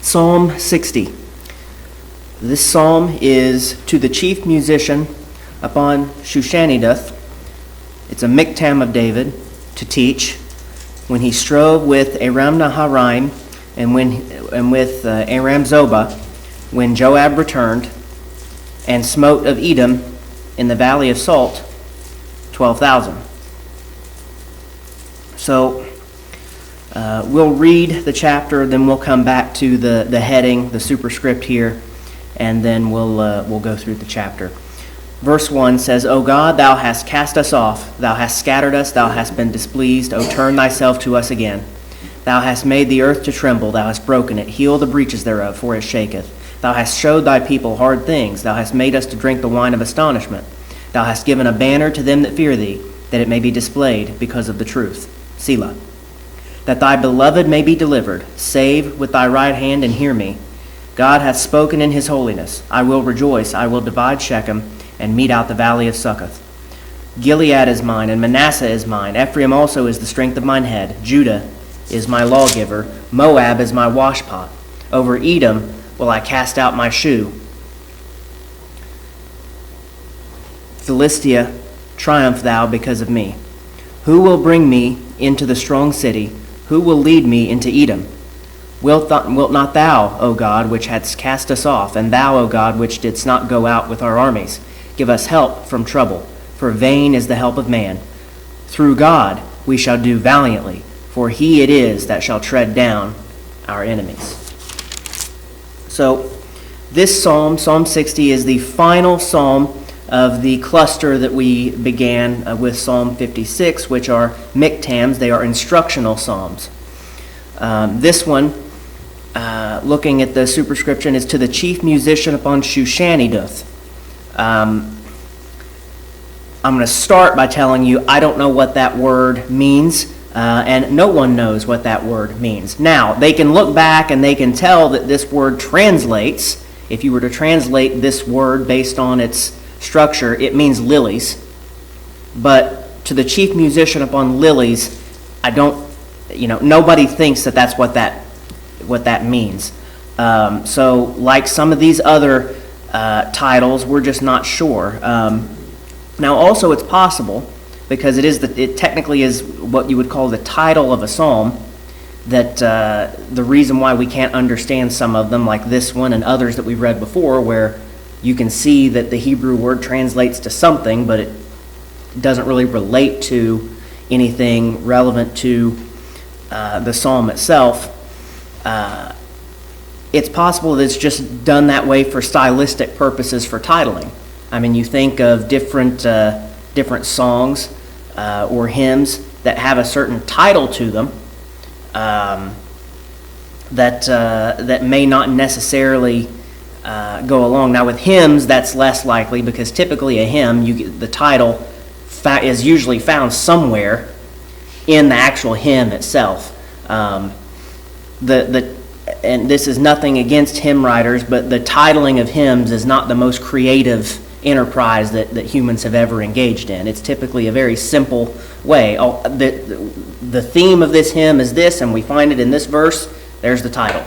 Psalm 60. This psalm is to the chief musician upon Shushaniduth. It's a miktam of David to teach when he strove with Aram Naharaim and with Aram Zobah when Joab returned and smote of Edom in the valley of Salt 12,000. So we'll read the chapter, then we'll come back to the heading, the superscript here, and then we'll go through the chapter. Verse 1 says, O God, thou hast cast us off, thou hast scattered us, thou hast been displeased, O turn thyself to us again. Thou hast made the earth to tremble, thou hast broken it, heal the breaches thereof, for it shaketh. Thou hast showed thy people hard things, thou hast made us to drink the wine of astonishment. Thou hast given a banner to them that fear thee, that it may be displayed because of the truth. Selah. That thy beloved may be delivered, save with thy right hand and hear me. God hath spoken in his holiness. I will rejoice, I will divide Shechem, and mete out the valley of Succoth. Gilead is mine, and Manasseh is mine. Ephraim also is the strength of mine head. Judah is my lawgiver. Moab is my washpot. Over Edom will I cast out my shoe. Philistia, triumph thou because of me. Who will bring me into the strong city? Who will lead me into Edom? Wilt not thou, O God, which hadst cast us off, and thou, O God, which didst not go out with our armies, give us help from trouble, for vain is the help of man. Through God we shall do valiantly, for he it is that shall tread down our enemies. So this psalm, Psalm 60, is the final psalm of the cluster that we began with Psalm 56, which are miktams. They are instructional psalms. This one, looking at the superscription, is to the chief musician upon Shushaniduth. I'm going to start by telling you I don't know what that word means, and no one knows what that word means. Now, they can look back and they can tell that this word translates. If you were to translate this word based on its structure, it means lilies. But to the chief musician upon lilies, nobody thinks that that's what that means. So like some of these other titles, we're just not sure. Now also it's possible, because it technically is what you would call the title of a psalm, that the reason why we can't understand some of them, like this one and others that we've read before, where you can see that the Hebrew word translates to something, but it doesn't really relate to anything relevant to the psalm itself. It's possible that it's just done that way for stylistic purposes for titling. I mean, you think of different songs or hymns that have a certain title to them that may not necessarily go along. Now, with hymns, that's less likely, because typically a hymn, the title is usually found somewhere in the actual hymn itself. And this is nothing against hymn writers, but the titling of hymns is not the most creative enterprise that humans have ever engaged in. It's typically a very simple way. The theme of this hymn is this, and we find it in this verse. There's the title.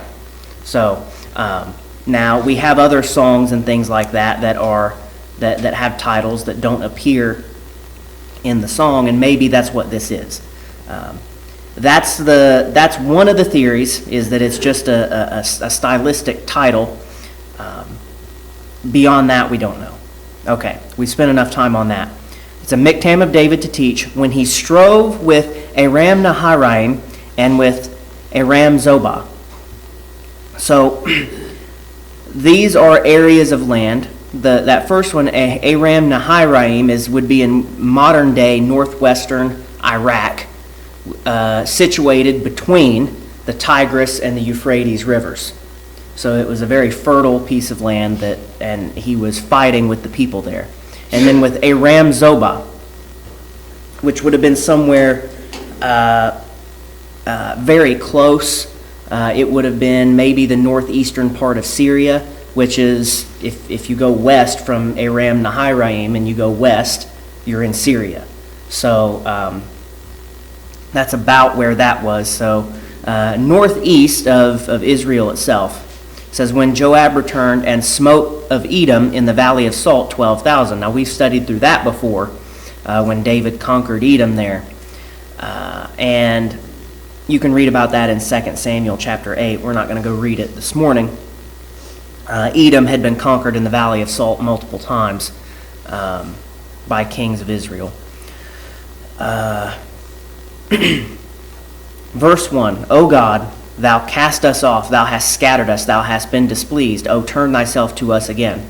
So now we have other songs and things like that that have titles that don't appear in the song, and maybe that's what this is. That's one of the theories, is that it's just a stylistic title. Beyond that, we don't know. Okay, we spent enough time on that. It's a miktam of David to teach when he strove with Aram Naharaim and with Aram Zobah. So these are areas of land. That first one, Aram Naharaim, would be in modern day northwestern Iraq, situated between the Tigris and the Euphrates rivers. So it was a very fertile piece of land and he was fighting with the people there. And then with Aram Zobah, which would have been somewhere very close. It would have been maybe the northeastern part of Syria, which is, if you go west from Aram Naharaim and you go west, you're in Syria. So that's about where that was. So northeast of Israel itself. It says, when Joab returned and smote of Edom in the valley of Salt 12,000. Now, we've studied through that before when David conquered Edom there. And you can read about that in 2 Samuel chapter 8. We're not going to go read it this morning. Edom had been conquered in the valley of Salt multiple times by kings of Israel. Verse 1, O God, thou cast us off, thou hast scattered us, thou hast been displeased. O turn thyself to us again.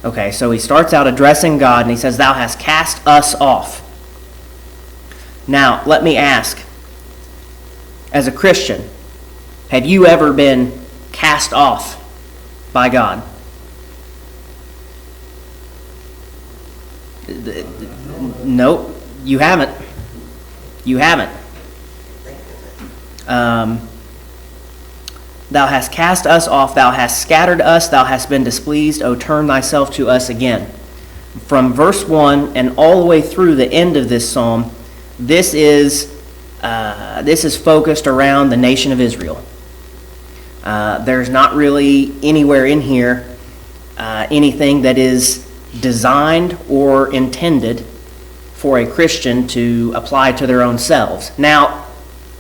Okay, so he starts out addressing God, and he says, thou hast cast us off. Now, let me ask, as a Christian, have you ever been cast off by God? Nope, you haven't. You haven't. Thou hast cast us off, thou hast scattered us, thou hast been displeased, O turn thyself to us again. From verse 1 and all the way through the end of this psalm, this is focused around the nation of Israel. There's not really anywhere in here anything that is designed or intended for a Christian to apply to their own selves. Now,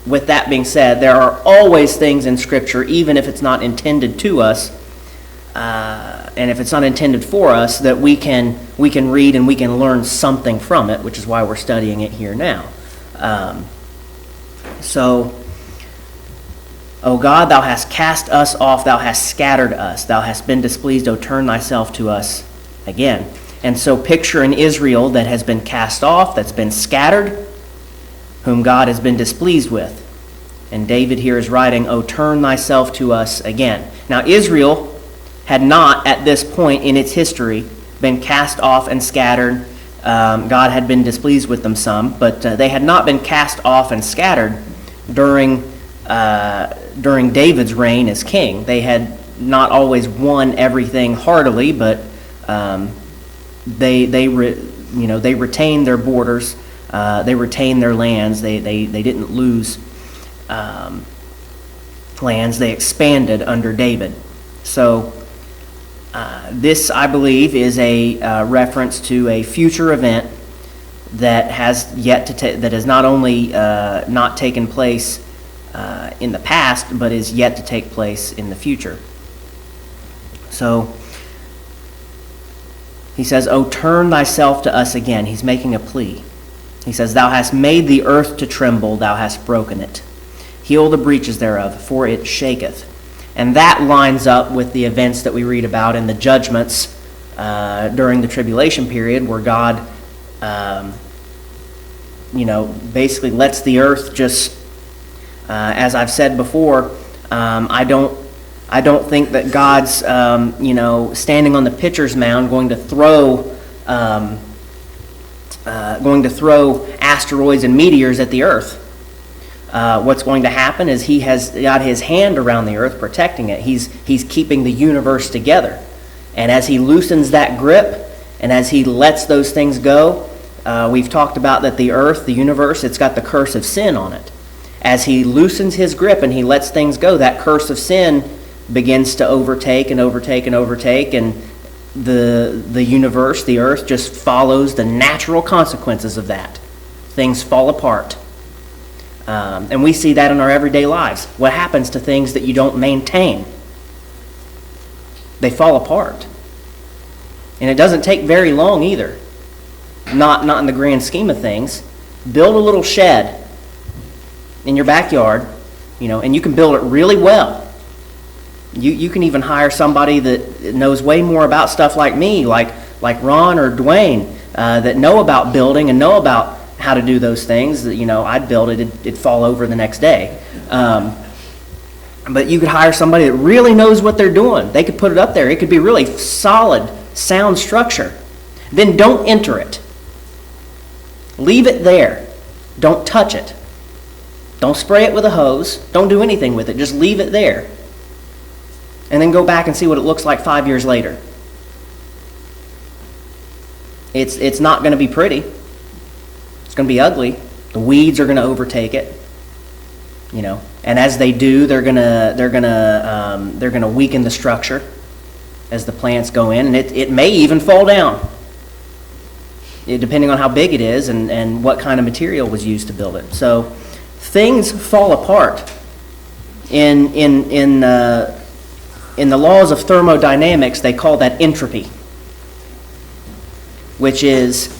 with that being said, there are always things in Scripture, even if it's not intended to us, and if it's not intended for us, that we can read and we can learn something from it, which is why we're studying it here now. So, O God, thou hast cast us off, thou hast scattered us, thou hast been displeased, O turn thyself to us again. And so picture an Israel that has been cast off, that's been scattered, whom God has been displeased with. And David here is writing, O turn thyself to us again. Now Israel had not, at this point in its history, been cast off and scattered. God had been displeased with them some, but they had not been cast off and scattered during David's reign as king. They had not always won everything heartily, but they retained their borders. They retained their lands. They didn't lose lands. They expanded under David. So this, I believe, is a reference to a future event that has yet to that has not only not taken place in the past, but is yet to take place in the future. So he says, "O turn thyself to us again." He's making a plea. He says, "Thou hast made the earth to tremble, thou hast broken it. Heal the breaches thereof, for it shaketh." And that lines up with the events that we read about in the judgments during the tribulation period, where God, basically lets the earth just, as I've said before, I don't think that God's, standing on the pitcher's mound, going to throw asteroids and meteors at the earth. What's going to happen is he has got his hand around the earth, protecting it. He's keeping the universe together. And as he loosens that grip, and as he lets those things go, we've talked about that the earth, the universe, it's got the curse of sin on it. As he loosens his grip and he lets things go, that curse of sin begins to overtake, and the universe, the earth, just follows the natural consequences of that. Things fall apart. And we see that in our everyday lives. What happens to things that you don't maintain? They fall apart. And it doesn't take very long either. Not in the grand scheme of things. Build a little shed in your backyard, and you can build it really well. You can even hire somebody that knows way more about stuff like me, like Ron or Dwayne, that know about building and know about how to do those things. I'd build it, it'd fall over the next day. But you could hire somebody that really knows what they're doing. They could put it up there. It could be really solid, sound structure. Then don't enter it. Leave it there. Don't touch it. Don't spray it with a hose. Don't do anything with it. Just leave it there. And then go back and see what it looks like 5 years later. It's not going to be pretty. It's going to be ugly. The weeds are going to overtake it. And as they do, they're gonna weaken the structure as the plants go in, and it may even fall down, depending on how big it is and what kind of material was used to build it. So things fall apart in the laws of thermodynamics. They call that entropy, which is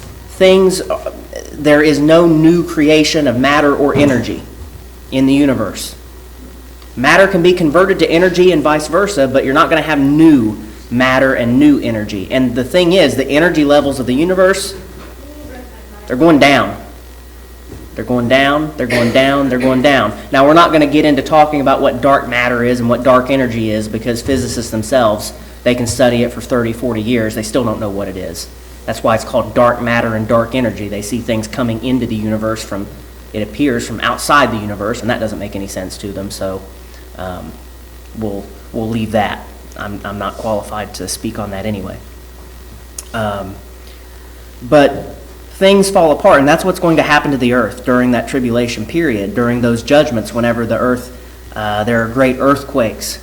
there is no new creation of matter or energy in the universe. Matter can be converted to energy and vice versa, but you're not going to have new matter and new energy. And the thing is, the energy levels of the universe, they're going down. They're going down, they're going down, they're going down. Now, we're not going to get into talking about what dark matter is and what dark energy is, because physicists themselves, they can study it for 30, 40 years. They still don't know what it is. That's why it's called dark matter and dark energy. They see things coming into the universe it appears from outside the universe, and that doesn't make any sense to them. So we'll leave that. I'm not qualified to speak on that anyway. But things fall apart, and that's what's going to happen to the earth during that tribulation period, during those judgments. Whenever the earth, there are great earthquakes.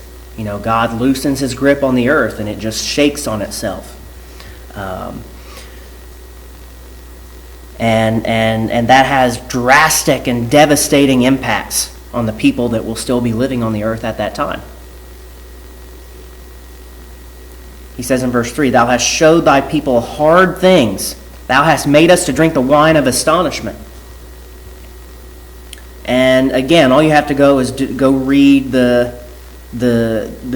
God loosens his grip on the earth, and it just shakes on itself. And that has drastic and devastating impacts on the people that will still be living on the earth at that time. He says in verse 3, "Thou hast showed thy people hard things. Thou hast made us to drink the wine of astonishment." And again, all you have to go is go read the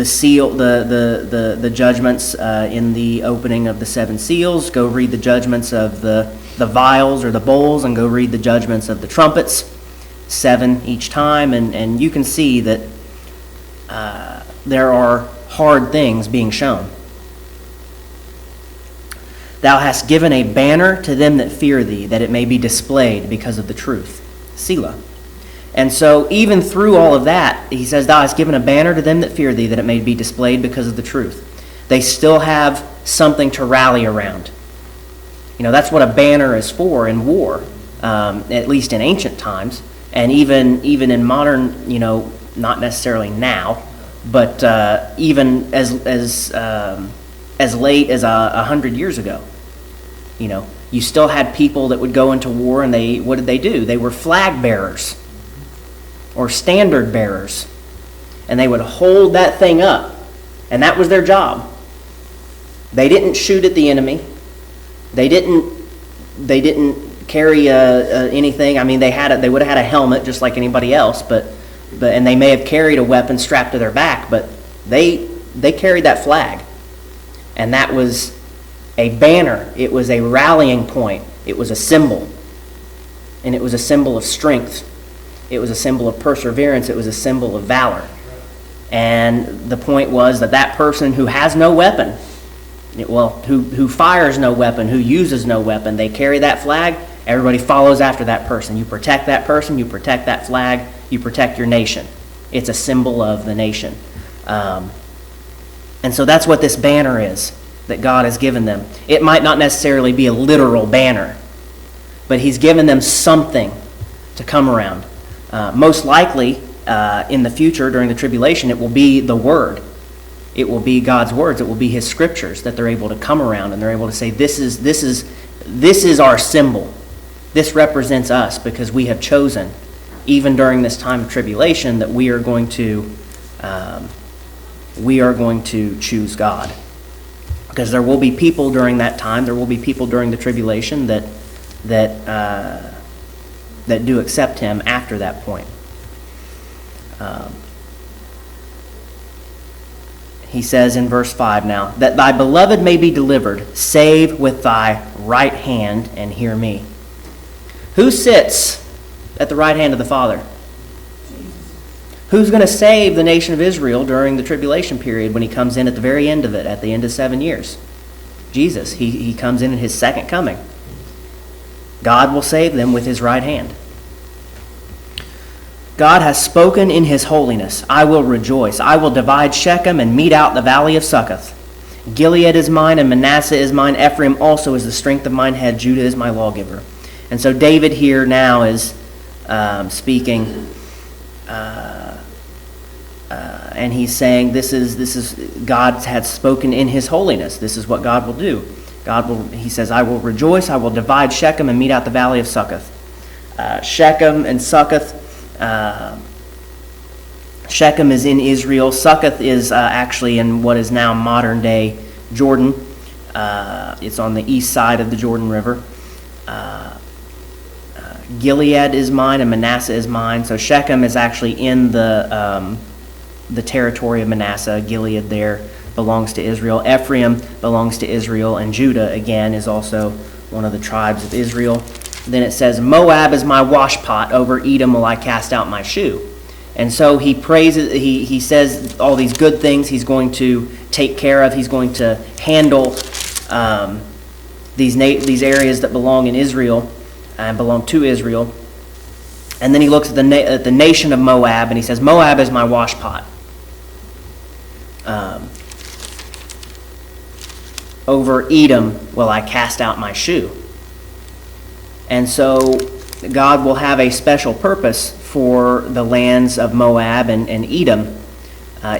seal, the judgments in the opening of the seven seals. Go read the judgments of the vials or the bowls, and go read the judgments of the trumpets, 7 each time, and you can see that there are hard things being shown. "Thou hast given a banner to them that fear thee, that it may be displayed because of the truth." Selah. And so even through all of that, he says, "Thou hast given a banner to them that fear thee, that it may be displayed because of the truth." They still have something to rally around. That's what a banner is for in war, at least in ancient times, and even in modern, not necessarily now, but even as late as 100 years ago. You still had people that would go into war, and what did they do? They were flag bearers or standard bearers, and they would hold that thing up, and that was their job. They didn't shoot at the enemy. They didn't carry anything. I mean, they would have had a helmet just like anybody else, and they may have carried a weapon strapped to their back, but they carried that flag, and that was a banner. It was a rallying point. It was a symbol, and it was a symbol of strength. It was a symbol of perseverance. It was a symbol of valor. And the point was that person who has no weapon, who fires no weapon, who uses no weapon, they carry that flag. Everybody follows after that person. You protect that person. You protect that flag. You protect your nation. It's a symbol of the nation. And so that's what this banner is that God has given them. It might not necessarily be a literal banner, but he's given them something to come around. Most likely, in the future, during the tribulation, it will be the Word. It will be God's words. It will be his scriptures that they're able to come around, and they're able to say, this is our symbol. This represents us, because we have chosen, even during this time of tribulation, that we are going to choose God. Because there will be people during that time, there will be people during the tribulation that do accept him after that point. He says in verse 5 now, "That thy beloved may be delivered, save with thy right hand, and hear me." Who sits at the right hand of the Father? Who's going to save the nation of Israel during the tribulation period when he comes in at the very end of it, at the end of 7 years? Jesus. He comes in his second coming. God will save them with his right hand. God has spoken in his holiness. "I will rejoice. I will divide Shechem and mete out the valley of Succoth. Gilead is mine, and Manasseh is mine. Ephraim also is the strength of mine head. Judah is my lawgiver." And so David here now is speaking and he's saying this is God had spoken in his holiness. This is what God will do. He says, I will rejoice, I will divide Shechem and mete out the valley of Succoth. Shechem and Succoth. Shechem is in Israel. Succoth is actually in what is now modern day Jordan. It's on the east side of the Jordan River. Gilead is mine and Manasseh is mine. So Shechem is actually in the territory of Manasseh. Gilead there belongs to Israel. Ephraim belongs to Israel, and Judah again is also one of the tribes of Israel. Then it says, Moab is my washpot, over Edom will I cast out my shoe. And so he praises, he says all these good things he's going to take care of. He's going to handle these areas that belong in Israel and belong to Israel. And then he looks at the nation of Moab, and he says, Moab is my washpot. Over Edom will I cast out my shoe. And so God will have a special purpose for the lands of Moab and Edom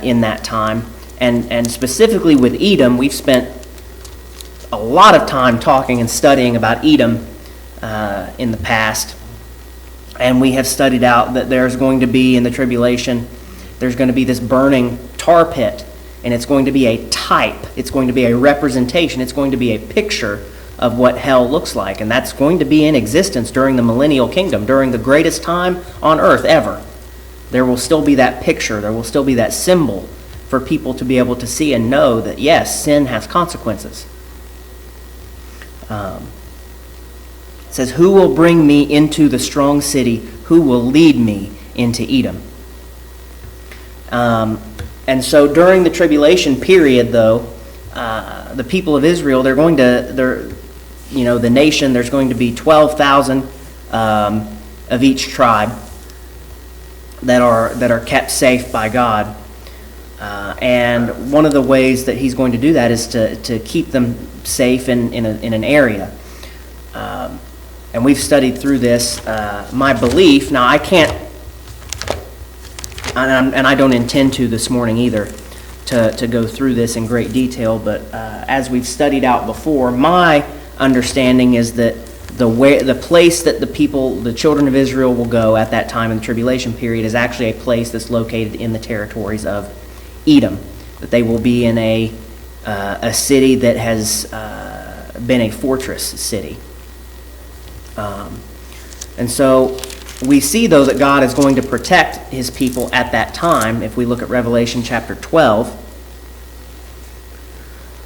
in that time. And specifically with Edom, we've spent a lot of time talking and studying about Edom in the past. And we have studied out that there's going to be, in the tribulation, there's going to be this burning tar pit. And it's going to be a type. It's going to be a representation. It's going to be a picture of what hell looks like. And that's going to be in existence during the millennial kingdom, during the greatest time on earth ever. There will still be that picture. There will still be that symbol for people to be able to see and know that, yes, sin has consequences. It says, who will bring me into the strong city? Who will lead me into Edom? And so during the tribulation period, though, the people of Israel, the nation, there's going to be 12,000 of each tribe that are kept safe by God. And one of the ways that he's going to do that is to keep them safe in an area. And we've studied through this. My belief, now I can't, and I don't intend to this morning either, to go through this in great detail, but as we've studied out before, my understanding is that the place that the children of Israel will go at that time in the tribulation period is actually a place that's located in the territories of Edom. That they will be in a city that has been a fortress city. And so we see, though, that God is going to protect his people at that time. If we look at Revelation chapter 12.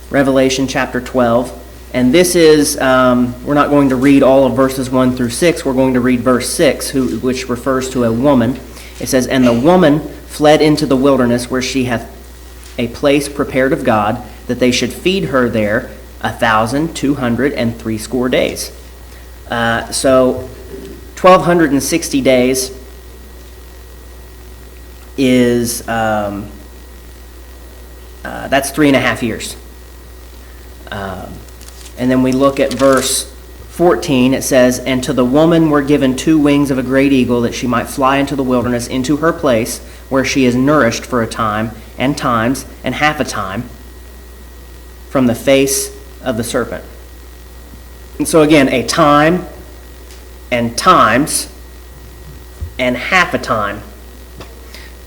Revelation chapter 12. And this is, we're not going to read all of verses 1 through 6. We're going to read verse 6, which refers to a woman. It says, And the woman fled into the wilderness, where she hath a place prepared of God, that they should feed her there 1,260 days. So 1,260 days is, that's 3.5 years. And then we look at verse 14. It says, And to the woman were given 2 wings of a great eagle, that she might fly into the wilderness, into her place, where she is nourished for a time, and times, and half a time, from the face of the serpent. And so again, a time, and times, and half a time,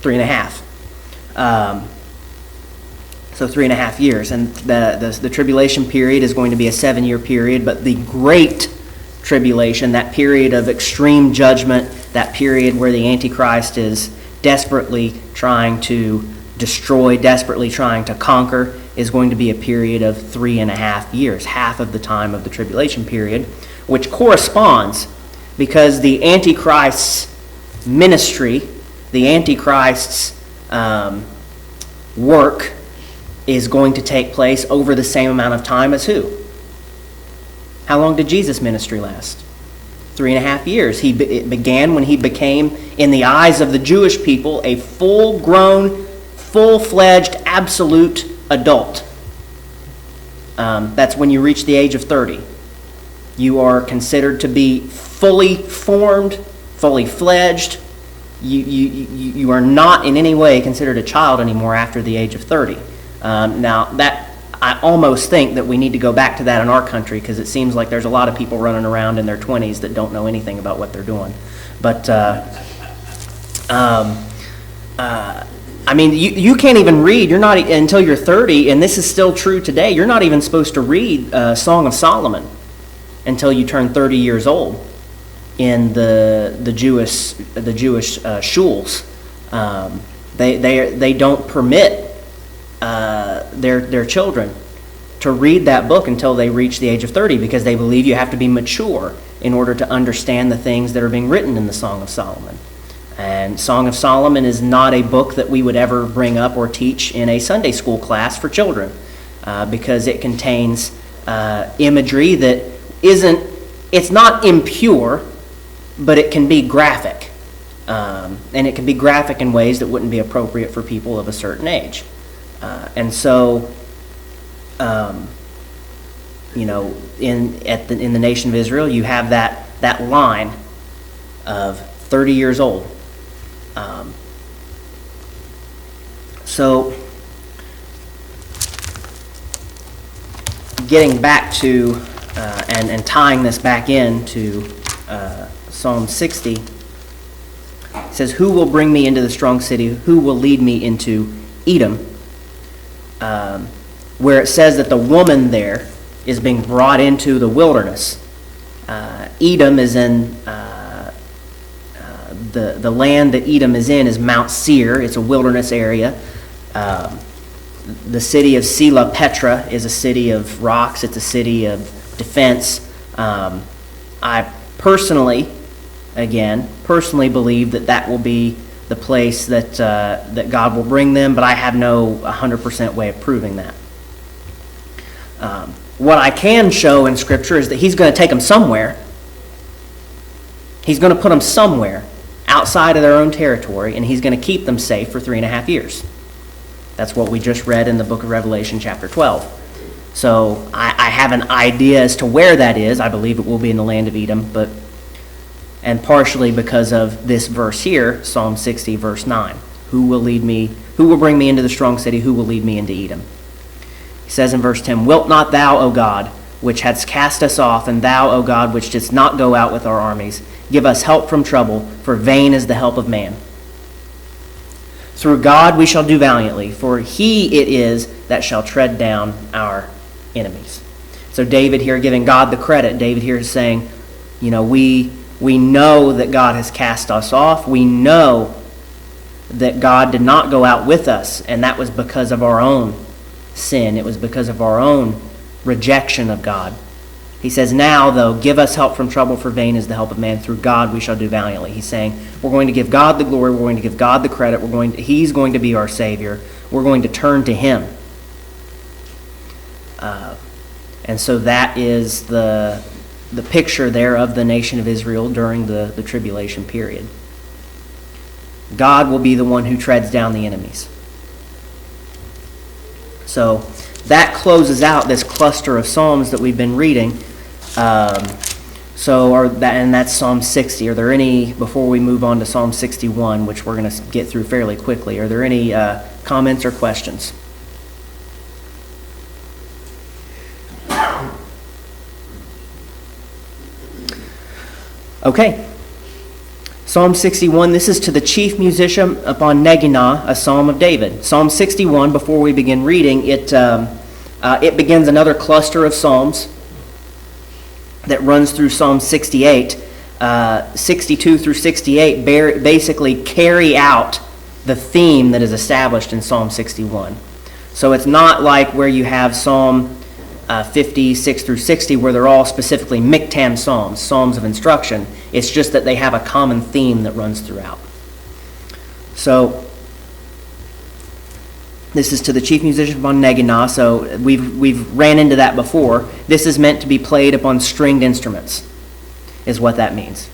3.5. So 3.5 years. And the tribulation period is going to be a 7-year period, but the great tribulation, that period of extreme judgment, that period where the Antichrist is desperately trying to destroy, desperately trying to conquer, is going to be a period of 3.5 years, half of the time of the tribulation period, which corresponds, because the Antichrist's ministry, the Antichrist's work, is going to take place over the same amount of time as who? How long did Jesus' ministry last? 3.5 years. It began when he became, in the eyes of the Jewish people, a full-grown, full-fledged, absolute adult. That's when you reach the age of 30. You are considered to be fully formed, fully fledged, you are not in any way considered a child anymore after the age of 30. Now, that I almost think that we need to go back to that in our country, because it seems like there's a lot of people running around in their 20s that don't know anything about what they're doing. But, I mean, you can't even read. You're not until you're 30, and this is still true today. You're not even supposed to read Song of Solomon until you turn 30 years old in the Jewish shuls. They don't permit their children to read that book until they reach the age of 30, because they believe you have to be mature in order to understand the things that are being written in the Song of Solomon. And Song of Solomon is not a book that we would ever bring up or teach in a Sunday school class for children, because it contains imagery that it's not impure, but it can be graphic. And it can be graphic in ways that wouldn't be appropriate for people of a certain age. And so, in the nation of Israel, you have that line of 30 years old. So, getting back to and tying this back into Psalm 60, it says, "Who will bring me into the strong city? Who will lead me into Edom?" Where it says that the woman there is being brought into the wilderness. Edom is in the land that Edom is in is Mount Seir. It's a wilderness area. The city of Sela Petra is a city of rocks. It's a city of defense. I personally believe that will be the place that God will bring them, but I have no 100% way of proving that. What I can show in Scripture is that He's going to take them somewhere. He's going to put them somewhere outside of their own territory, and He's going to keep them safe for 3.5 years. That's what we just read in the book of Revelation chapter 12. So I have an idea as to where that is. I believe it will be in the land of Edom, and partially because of this verse here, Psalm 60, verse 9. Who will bring me into the strong city? Who will lead me into Edom? He says in verse 10, "Wilt not thou, O God, which hadst cast us off, and thou, O God, which didst not go out with our armies, give us help from trouble, for vain is the help of man. Through God we shall do valiantly, for He it is that shall tread down our enemies." So David here giving God the credit. David here is saying, we know that God has cast us off. We know that God did not go out with us, and that was because of our own sin. It was because of our own rejection of God. He says, now, though, give us help from trouble, for vain is the help of man. Through God we shall do valiantly. He's saying, we're going to give God the glory. We're going to give God the credit. He's going to be our Savior. We're going to turn to Him. And so that is the picture there of the nation of Israel during the tribulation period. God will be the one who treads down the enemies. So that closes out this cluster of Psalms that we've been reading. And that's Psalm 60. Are there any, before we move on to Psalm 61, which we're going to get through fairly quickly, are there any comments or questions? Okay. Psalm 61, this is to the chief musician upon Neginah, a psalm of David. Psalm 61, before we begin reading, it begins another cluster of psalms that runs through Psalm 68. 62 through 68 basically carry out the theme that is established in Psalm 61. So it's not like where you have Psalm 56 through 60, where they're all specifically miktam psalms, psalms of instruction. It's just that they have a common theme that runs throughout. So this is to the chief musician upon Neginah. So we've ran into that before. This is meant to be played upon stringed instruments, is what that means.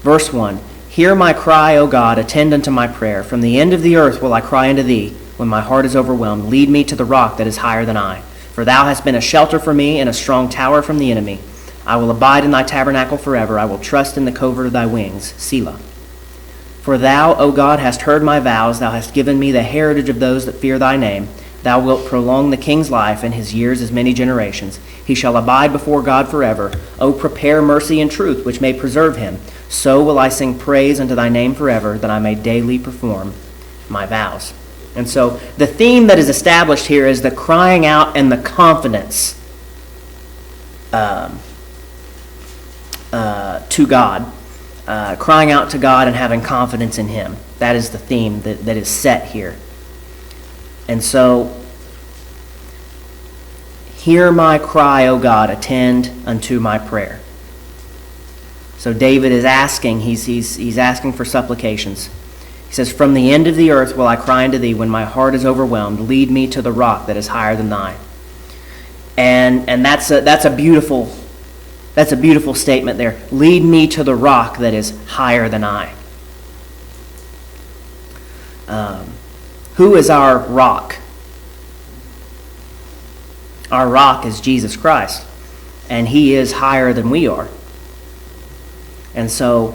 Verse 1, "Hear my cry, O God, attend unto my prayer. From the end of the earth will I cry unto thee, when my heart is overwhelmed. Lead me to the rock that is higher than I. For thou hast been a shelter for me and a strong tower from the enemy. I will abide in thy tabernacle forever. I will trust in the covert of thy wings. Selah. For thou, O God, hast heard my vows. Thou hast given me the heritage of those that fear thy name. Thou wilt prolong the king's life, and his years as many generations. He shall abide before God forever. O prepare mercy and truth, which may preserve him. So will I sing praise unto thy name forever, that I may daily perform my vows. And so the theme that is established here is the crying out and the confidence to God. Crying out to God and having confidence in him. That is the theme that is set here. And so, hear my cry, O God, attend unto my prayer. So David is asking, he's asking for supplications. He says, from the end of the earth will I cry unto thee when my heart is overwhelmed. Lead me to the rock that is higher than thine. And that's a beautiful statement there. Lead me to the rock that is higher than I. Who is our rock? Our rock is Jesus Christ, and he is higher than we are. And so,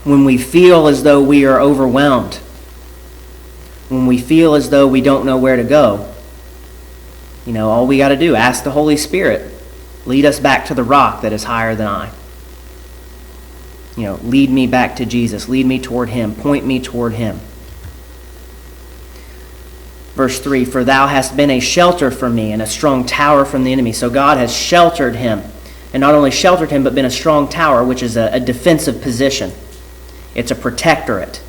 when we feel as though we are overwhelmed, when we feel as though we don't know where to go, all we got to do, ask the Holy Spirit, lead us back to the rock that is higher than I. Lead me back to Jesus. Lead me toward him. Point me toward him. Verse 3, for thou hast been a shelter for me and a strong tower from the enemy. So God has sheltered him. And not only sheltered him, but been a strong tower, which is a defensive position. It's a protectorate.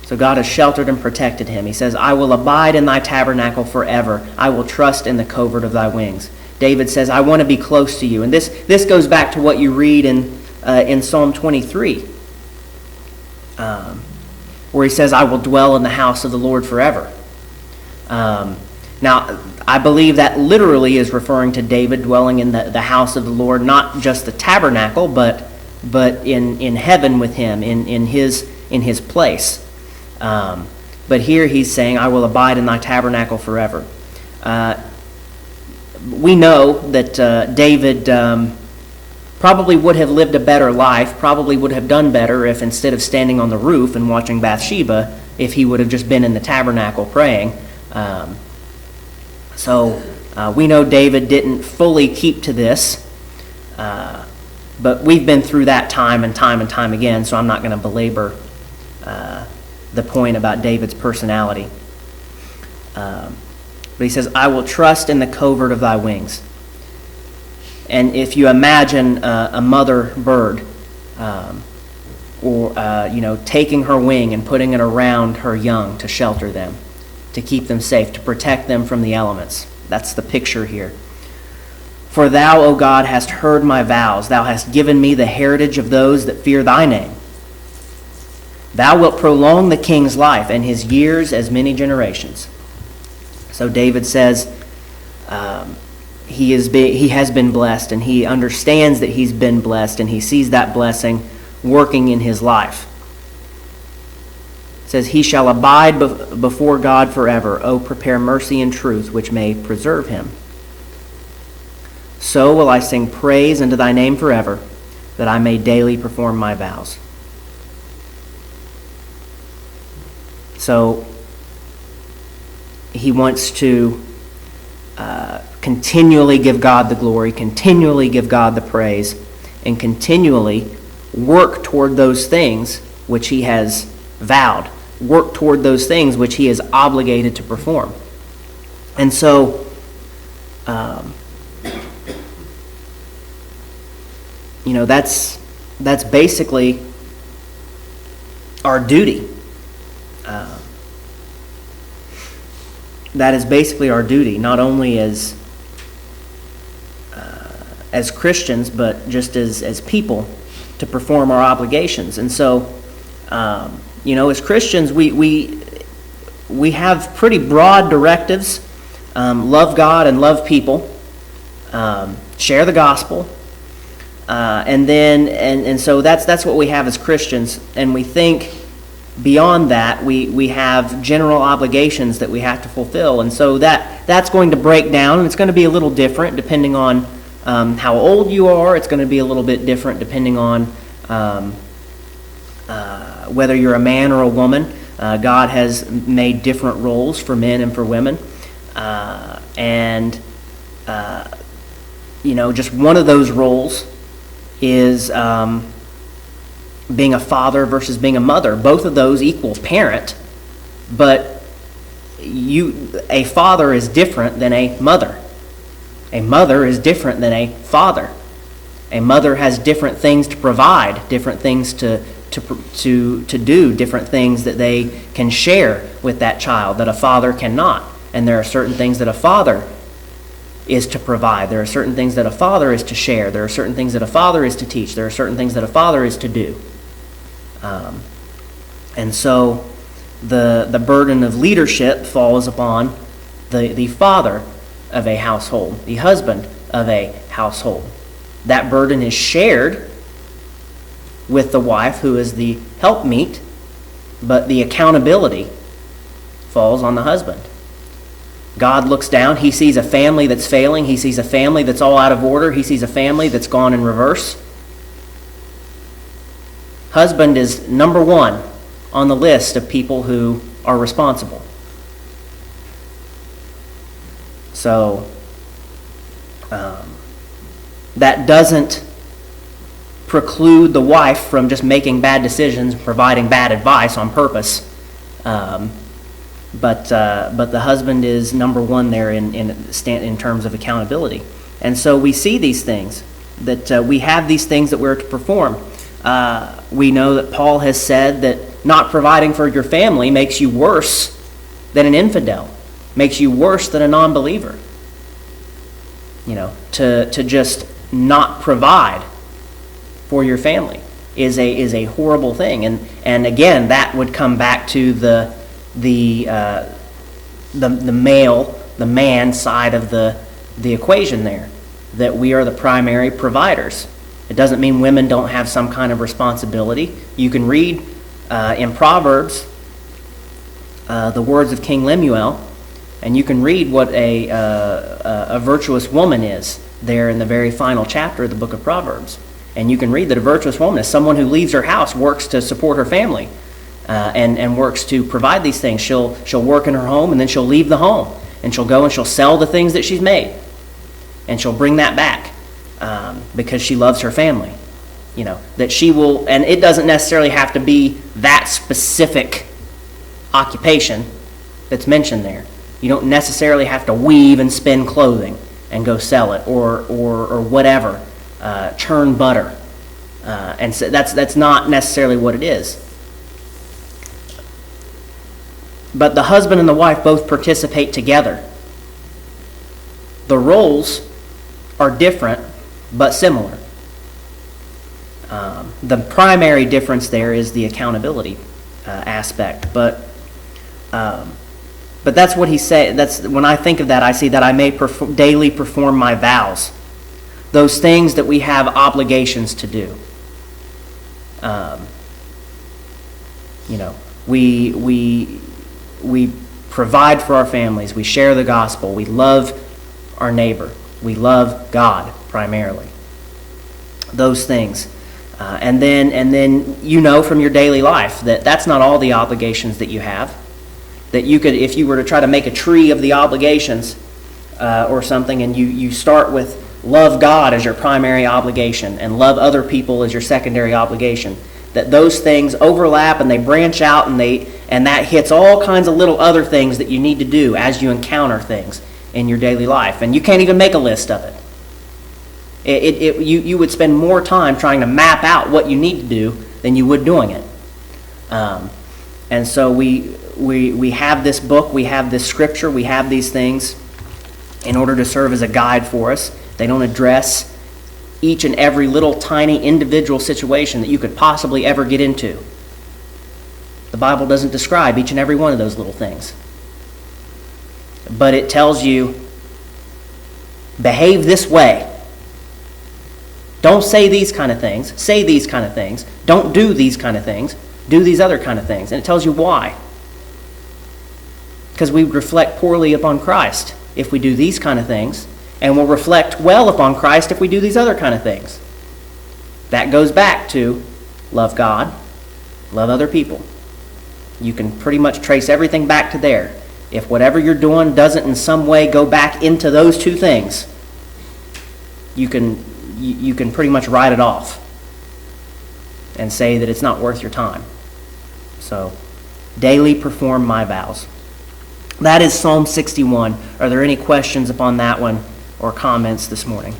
So God has sheltered and protected him. He says, I will abide in thy tabernacle forever. I will trust in the covert of thy wings. David says, I want to be close to you. And this goes back to what you read in Psalm 23, where he says, I will dwell in the house of the Lord forever. Now, I believe that literally is referring to David dwelling in the house of the Lord, not just the tabernacle, but in heaven with him, in his place. But here he's saying, I will abide in thy tabernacle forever. We know that David probably would have lived a better life, probably would have done better if instead of standing on the roof and watching Bathsheba, if he would have just been in the tabernacle praying. So we know David didn't fully keep to this, but we've been through that time and time again, so I'm not going to belabor the point about David's personality. But he says, I will trust in the covert of thy wings. And if you imagine a mother bird, taking her wing and putting it around her young to shelter them, to keep them safe, to protect them from the elements. That's the picture here. For thou, O God, hast heard my vows. Thou hast given me the heritage of those that fear thy name. Thou wilt prolong the king's life, and his years as many generations. So David says he has been blessed, and he understands that he's been blessed, and he sees that blessing working in his life. It says, he shall abide before God forever. O prepare mercy and truth, which may preserve him. So will I sing praise unto thy name forever, that I may daily perform my vows. So he wants to continually give God the glory, continually give God the praise, and continually work toward those things which he has vowed, work toward those things which he is obligated to perform. And so, that's basically our duty. That is basically our duty, not only as Christians, but just as people, to perform our obligations. And so, as Christians, we have pretty broad directives. Love God and love people. Share the gospel. And so that's what we have as Christians. And we think beyond that, we have general obligations that we have to fulfill. And so that's going to break down, and it's going to be a little different depending on how old you are. It's going to be a little bit different depending on whether you're a man or a woman, God has made different roles for men and for women. Just one of those roles is being a father versus being a mother. Both of those equal parent, but a father is different than a mother. A mother is different than a father. A mother has different things to provide, different things to do, different things that they can share with that child that a father cannot. And there are certain things that a father is to provide. There are certain things that a father is to share. There are certain things that a father is to teach. There are certain things that a father is to do. And so the burden of leadership falls upon the father of a household, the husband of a household. That burden is shared with the wife, who is the helpmeet, but the accountability falls on the husband. God looks down, he sees a family that's failing, he sees a family that's all out of order, he sees a family that's gone in reverse. Husband is number one on the list of people who are responsible. So, that doesn't preclude the wife from just making bad decisions, providing bad advice on purpose. But the husband is number one there in terms of accountability. And so we see these things, that we have these things that we're to perform. We know that Paul has said that not providing for your family makes you worse than an infidel, makes you worse than a non-believer. To just not provide for your family is a horrible thing. And again, that would come back to the man side of the equation there, that we are the primary providers. It doesn't mean women don't have some kind of responsibility. You can read in Proverbs the words of King Lemuel, and you can read what a virtuous woman is there in the very final chapter of the book of Proverbs. And you can read that a virtuous woman is someone who leaves her house, works to support her family, and works to provide these things. She'll work in her home, and then she'll leave the home, and she'll go and she'll sell the things that she's made, and she'll bring that back because she loves her family. That she will, and it doesn't necessarily have to be that specific occupation that's mentioned there. You don't necessarily have to weave and spin clothing and go sell it, or whatever, churn butter, and so that's not necessarily what it is. But the husband and the wife both participate together. The roles are different but similar. The primary difference there is the accountability aspect, but that's what he said. That's when I think of that, I see that I may daily perform my vows, those things that we have obligations to do. We provide for our families. We share the gospel. We love our neighbor. We love God primarily. Those things. And then from your daily life that that's not all the obligations that you have. That you could, if you were to try to make a tree of the obligations or something, and you start with love God as your primary obligation and love other people as your secondary obligation, that those things overlap and they branch out, and that hits all kinds of little other things that you need to do as you encounter things in your daily life. And you can't even make a list of it. You would spend more time trying to map out what you need to do than you would doing it. And so we have this book, we have this scripture, we have these things in order to serve as a guide for us. They don't address each and every little tiny individual situation that you could possibly ever get into. The Bible doesn't describe each and every one of those little things. But it tells you, behave this way. Don't say these kind of things. Say these kind of things. Don't do these kind of things. Do these other kind of things. And it tells you why. Because we reflect poorly upon Christ if we do these kind of things, and we'll reflect well upon Christ if we do these other kind of things. That goes back to love God, love other people. You can pretty much trace everything back to there. If whatever you're doing doesn't in some way go back into those two things, you can pretty much write it off and say that it's not worth your time. So, daily perform my vows. That is Psalm 61. Are there any questions upon that one or comments this morning?